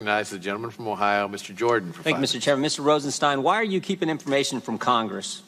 Recognize the gentleman from Ohio, Mr. Jordan. Thank you, Mr. Chairman. Mr. Rosenstein, why are you keeping information from Congress?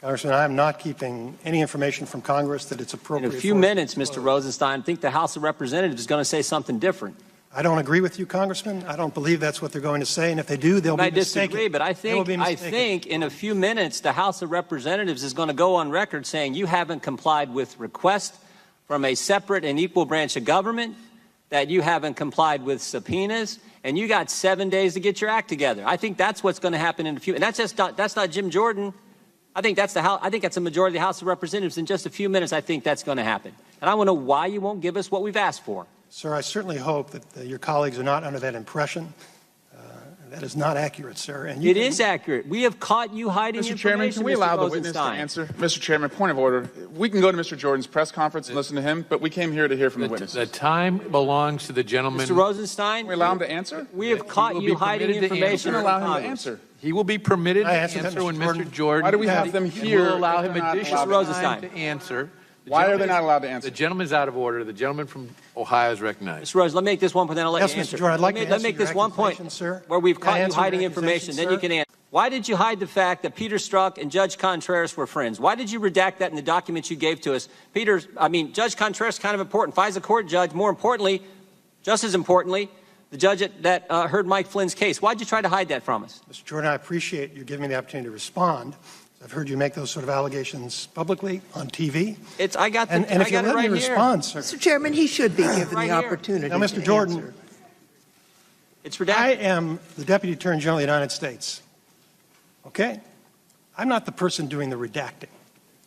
Congressman, I am not keeping any information from Congress that it's appropriate. In a few minutes, Mr. Rosenstein, I think the House of Representatives is going to say something different. I don't agree with you, Congressman. I don't believe that's what they're going to say, and if they do, they'll be mistaken. I disagree, but I think in a few minutes the House of Representatives is going to go on record saying you haven't complied with requests from a separate and equal branch of government, that you haven't complied with subpoenas, and you got 7 days to get your act together. I think that's what's going to happen in a few, and that's not Jim Jordan. I think that's a majority of the House of Representatives. In just a few minutes, I think that's going to happen. And I want to know why you won't give us what we've asked for. Sir, I certainly hope that your colleagues are not under that impression. That is not accurate, sir. And it is accurate. We have caught you hiding information. Mr. Chairman, can we allow the witness to answer? Mr. Chairman, point of order. We can go to Mr. Jordan's press conference and listen to him, but we came here to hear from the witness. The time belongs to the gentleman. Mr. Rosenstein, can we allow him to answer? We have caught you hiding information. Allow him to answer. He will be permitted to answer when Mr. Jordan. Why do we have them here? We'll allow him additional time to answer. Why are they not allowed to answer? The gentleman is out of order. The gentleman from Ohio is recognized. Mr. Rose, let me make this one point, then I'll let you answer. Mr. Jordan, I'd like to let me make this one point, sir. where we've caught you hiding information, then you can answer. Why did you hide the fact that Peter Strzok and Judge Contreras were friends? Why did you redact that in the documents you gave to us? Judge Contreras is kind of important. FISA court judge, more importantly, just as importantly, the judge that heard Mike Flynn's case. Why did you try to hide that from us? Mr. Jordan, I appreciate you giving me the opportunity to respond. I've heard you make those sort of allegations publicly on TV. I got and if you let me respond, sir. Mr. Chairman, he should be given the opportunity. Now, Mr. Jordan, answer. It's redacted. I am the Deputy Attorney General of the United States. Okay? I'm not the person doing the redacting.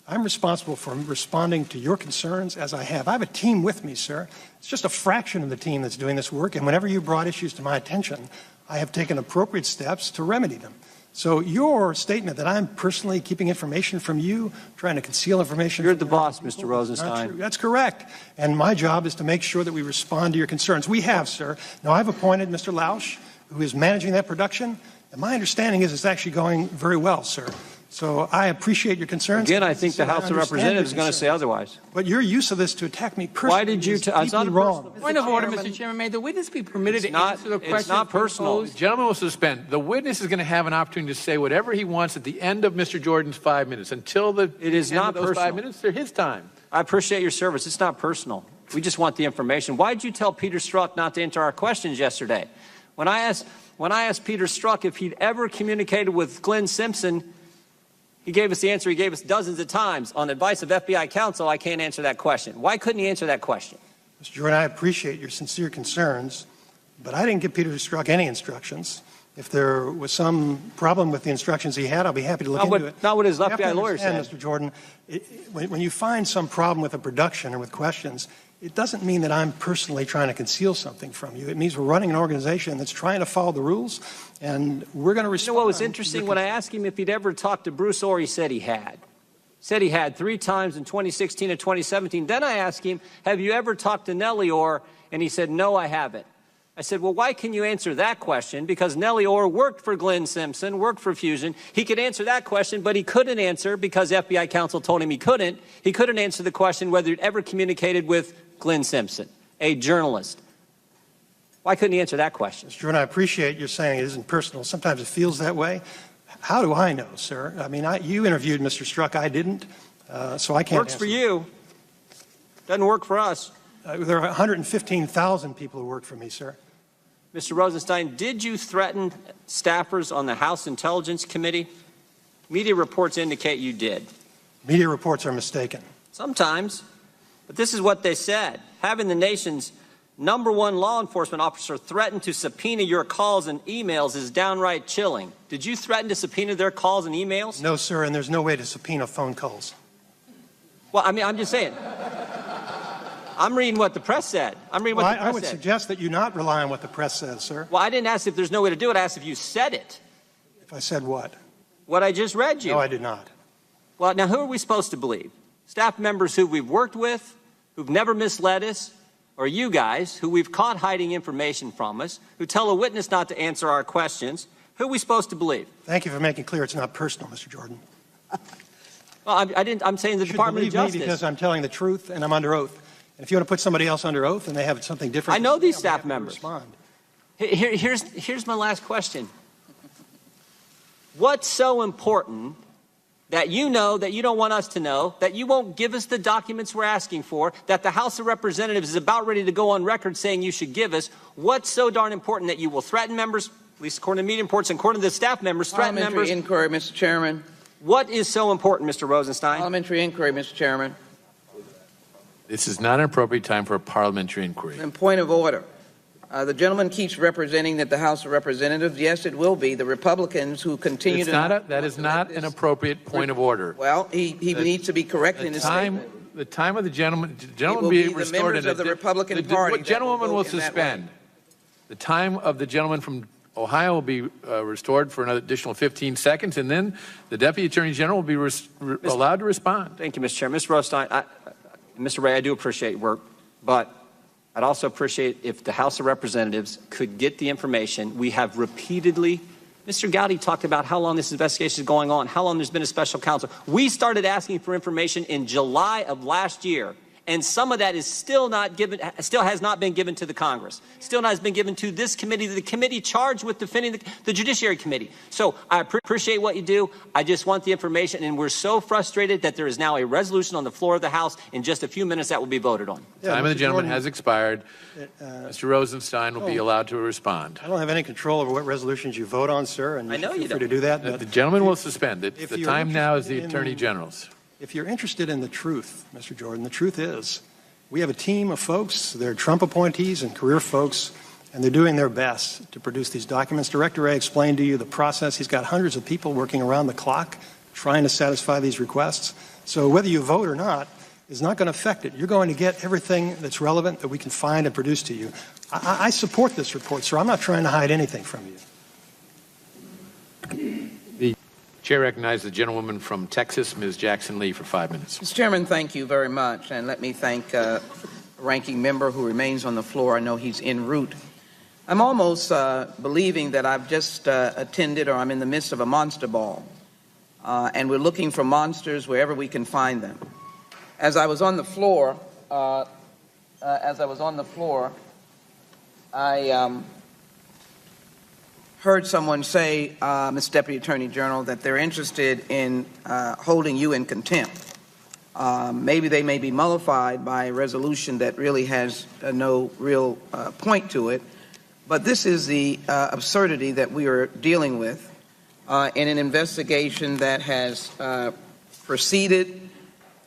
I'm responsible for responding to your concerns as I have. I have a team with me, sir. It's just a fraction of the team that's doing this work, and whenever you brought issues to my attention, I have taken appropriate steps to remedy them. So your statement that I'm personally keeping information from you, trying to conceal information. You're the boss, Mr. Rosenstein. That's correct. And my job is to make sure that we respond to your concerns. We have, sir. Now, I've appointed Mr. Lausch, who is managing that production. And my understanding is it's actually going very well, sir. So I appreciate your concerns. Again, I think the House of Representatives is going to say otherwise. But your use of this to attack me personally Why did you is deeply wrong. Point of order, Mr. Chairman. May the witness be permitted to answer the question? It's not personal. The gentleman will suspend. The witness is going to have an opportunity to say whatever he wants at the end of Mr. Jordan's 5 minutes. Until the it is end not of those personal. 5 minutes, they're his time. I appreciate your service. It's not personal. We just want the information. Why did you tell Peter Strzok not to answer our questions yesterday? When I asked Peter Strzok if he'd ever communicated with Glenn Simpson, he gave us the answer he gave us dozens of times. On advice of FBI counsel, I can't answer that question. Why couldn't he answer that question? Mr. Jordan, I appreciate your sincere concerns, but I didn't give Peter Strzok any instructions. If there was some problem with the instructions he had, I'll be happy to look into it. Not what his FBI lawyer said. Mr. Jordan, when you find some problem with a production or with questions, it doesn't mean that I'm personally trying to conceal something from you. It means we're running an organization that's trying to follow the rules, and we're going to respond. You know what was interesting? When I asked him if he'd ever talked to Bruce Orr, he said he had. Said he had 3 times in 2016 and 2017. Then I asked him, have you ever talked to Nellie Orr? And he said, no, I haven't. I said, well, why can you answer that question? Because Nellie Orr worked for Glenn Simpson, worked for Fusion. He could answer that question, but he couldn't answer because FBI counsel told him he couldn't. He couldn't answer the question whether he'd ever communicated with Glenn Simpson, a journalist. Why couldn't he answer that question? Mr. Jordan, I appreciate you saying it isn't personal. Sometimes it feels that way. How do I know, sir? I mean, you interviewed Mr. Strzok. I didn't, so I can't Works for you. Doesn't work for us. There are 115,000 people who work for me, sir. Mr. Rosenstein, did you threaten staffers on the House Intelligence Committee? Media reports indicate you did. Media reports are mistaken. Sometimes. But this is what they said. Having the nation's #1 law enforcement officer threaten to subpoena your calls and emails is downright chilling. Did you threaten to subpoena their calls and emails? No, sir, and there's no way to subpoena phone calls. Well, I mean, I'm just saying. I'm reading what the press said. I'm reading what the press said. I would suggest that you not rely on what the press says, sir. Well, I didn't ask if there's no way to do it. I asked if you said it. If I said what? What I just read you. No, I did not. Well, now who are we supposed to believe? Staff members who we've worked with, who've never misled us, or you guys who we've caught hiding information from us, who tell a witness not to answer our questions? Who are we supposed to believe? Thank you for making clear it's not personal, Mr. Jordan. Well, I'm saying the Department of Justice. You should believe me because I'm telling the truth and I'm under oath. And if you want to put somebody else under oath and they have something different, I know these I'll be happy staff to members. respond. Here's my last question. What's so important that you know that you don't want us to know, that you won't give us the documents we're asking for, that the House of Representatives is about ready to go on record saying you should give us? What's so darn important that you will threaten members, at least according to media reports and according to the staff members, threaten members? Parliamentary inquiry, Mr. Chairman. What is so important, Mr. Rosenstein? Parliamentary inquiry, Mr. Chairman. This is not an appropriate time for a parliamentary inquiry. And point of order. The gentleman keeps representing that the House of Representatives, yes, it will be, the Republicans who continue That is not an appropriate point of order. Well, he needs to be corrected in his statement. The time of the gentleman will be be the restored. members of the Republican Party The gentleman that will vote in that suspend. way. The time of the gentleman from Ohio will be restored for another additional 15 seconds, and then the Deputy Attorney General will be allowed to respond. Thank you, Mr. Chairman. Mr. Rosenstein, Mr. Ray, I do appreciate your work, but I'd also appreciate if the House of Representatives could get the information. We have repeatedly, Mr. Gowdy talked about how long this investigation is going on, how long there's been a special counsel. We started asking for information in July of last year, and some of that is still has not been given to the Congress, still has been given to this committee, the committee charged with defending the Judiciary Committee. So I appreciate what you do. I just want the information, and we're so frustrated that there is now a resolution on the floor of the House in just a few minutes that will be voted on. Time of the gentleman has expired. Mr. Rosenstein will be allowed to respond. I don't have any control over what resolutions you vote on, sir, and I know feel you free to don't. do that. The gentleman will suspend it. if The you're time now is the interested Attorney in- General's. If you're interested in the truth, Mr. Jordan, the truth is we have a team of folks, they're Trump appointees and career folks, and they're doing their best to produce these documents. Director Wray explained to you the process. He's got hundreds of people working around the clock trying to satisfy these requests. So whether you vote or not is not going to affect it. You're going to get everything that's relevant that we can find and produce to you. I support this report, sir. I'm not trying to hide anything from you. The chair recognizes the gentlewoman from Texas, Ms. Jackson Lee, for 5 minutes. Mr. Chairman, thank you very much. And let me thank ranking member who remains on the floor. I know he's en route. I'm almost believing that I've just attended or I'm in the midst of a monster ball. And we're looking for monsters wherever we can find them. As I was on the floor, I heard someone say, Mr. Deputy Attorney General, that they're interested in holding you in contempt. Maybe they may be mollified by a resolution that really has no real point to it. But this is the absurdity that we are dealing with in an investigation that has proceeded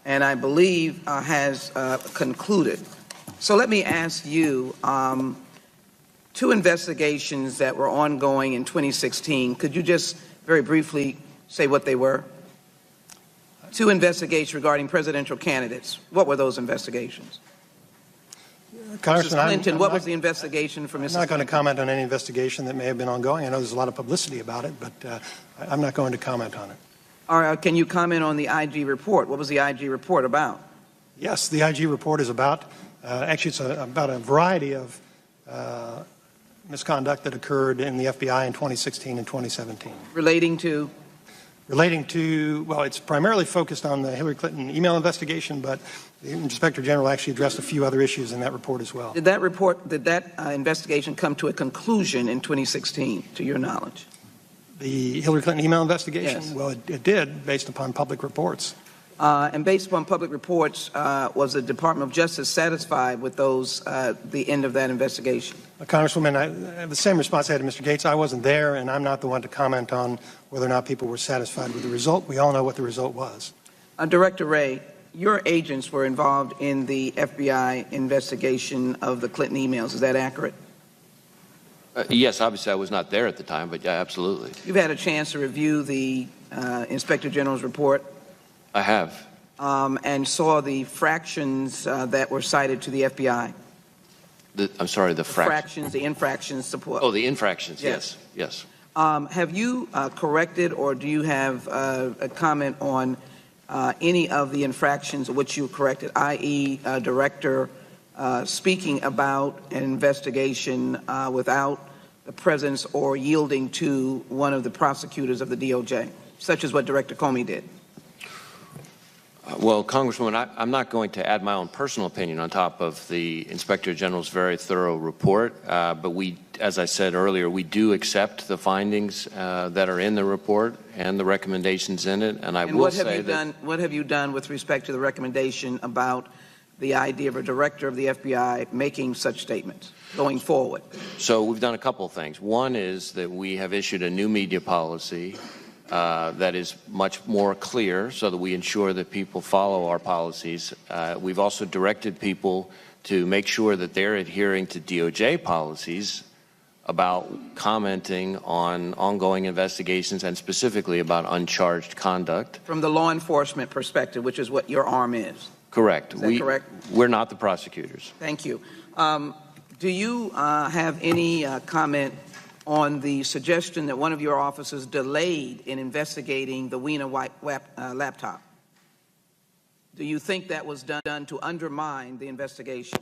and I believe has concluded. So let me ask you, two investigations that were ongoing in 2016. Could you just very briefly say what they were? Two investigations regarding presidential candidates. What were those investigations? Congressman, Mrs. Clinton, what was the investigation for Mrs. I'm not going to comment on any investigation that may have been ongoing. I know there's a lot of publicity about it, but I'm not going to comment on it. Or can you comment on the IG report? What was the IG report about? Yes, the IG report is about, actually it's about a variety of misconduct that occurred in the FBI in 2016 and 2017. Relating to? Relating to, well, it's primarily focused on the Hillary Clinton email investigation, but the Inspector General actually addressed a few other issues in that report as well. Did that investigation come to a conclusion in 2016, to your knowledge? The Hillary Clinton email investigation? Yes. Well, it did, based upon public reports. And based upon public reports, was the Department of Justice satisfied with those, the end of that investigation? Congresswoman, I have the same response I had to Mr. Gates. I wasn't there, and I'm not the one to comment on whether or not people were satisfied with the result. We all know what the result was. Director Wray, your agents were involved in the FBI investigation of the Clinton emails. Is that accurate? Yes, obviously I was not there at the time, but yeah, absolutely. You've had a chance to review the Inspector General's report? I have. And saw the fractions that were cited to the FBI? I'm sorry, the fractions, the infractions support. Oh, the infractions, yes, yes. Have you corrected, or do you have a comment on any of the infractions which you corrected, i.e. Director speaking about an investigation without the presence or yielding to one of the prosecutors of the DOJ, such as what Director Comey did? Well, Congresswoman, I'm not going to add my own personal opinion on top of the Inspector General's very thorough report, but we, as I said earlier, we do accept the findings that are in the report and the recommendations in it, and I will say that... What have you done with respect to the recommendation about the idea of a director of the FBI making such statements going forward? So we've done a couple of things. One is that we have issued a new media policy that is much more clear so that we ensure that people follow our policies. We've also directed people to make sure that they're adhering to DOJ policies about commenting on ongoing investigations and specifically about uncharged conduct. From the law enforcement perspective, which is what your arm is. Correct. Is that correct? We're not the prosecutors. Thank you. Do you have any comment on the suggestion that one of your officers delayed in investigating the Wiener laptop? Do you think that was done to undermine the investigation?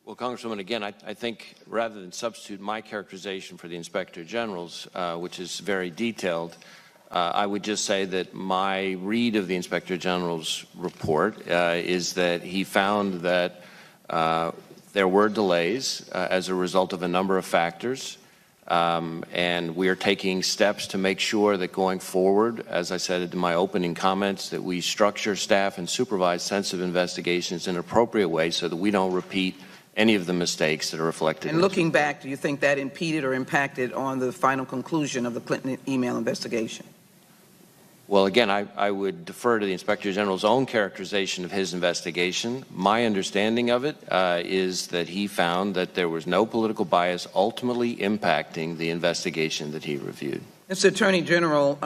Well, Congresswoman, again, I think rather than substitute my characterization for the Inspector General's, which is very detailed, I would just say that my read of the Inspector General's report is that he found that there were delays as a result of a number of factors. And we are taking steps to make sure that going forward, as I said in my opening comments, that we structure, staff, and supervise sensitive investigations in an appropriate way so that we don't repeat any of the mistakes that are reflected. And looking back, do you think that impeded or impacted on the final conclusion of the Clinton email investigation? Well, again, I would defer to the Inspector General's own characterization of his investigation. My understanding of it is that he found that there was no political bias ultimately impacting the investigation that he reviewed. Mr. Attorney General,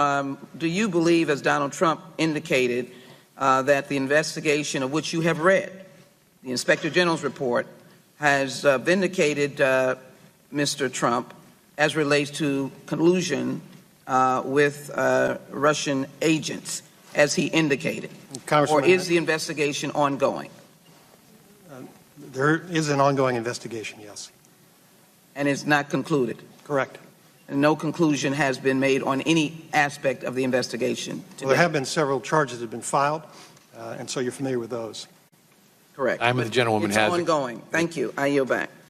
do you believe, as Donald Trump indicated, that the investigation of which you have read, the Inspector General's report, has vindicated Mr. Trump as relates to collusion with Russian agents, as he indicated? Or is the investigation ongoing? There is an ongoing investigation, yes. And it's not concluded? Correct. And no conclusion has been made on any aspect of the investigation today? Well, there have been several charges that have been filed, and so you're familiar with those. Correct. The gentlewoman it's has ongoing. Thank you. I yield back.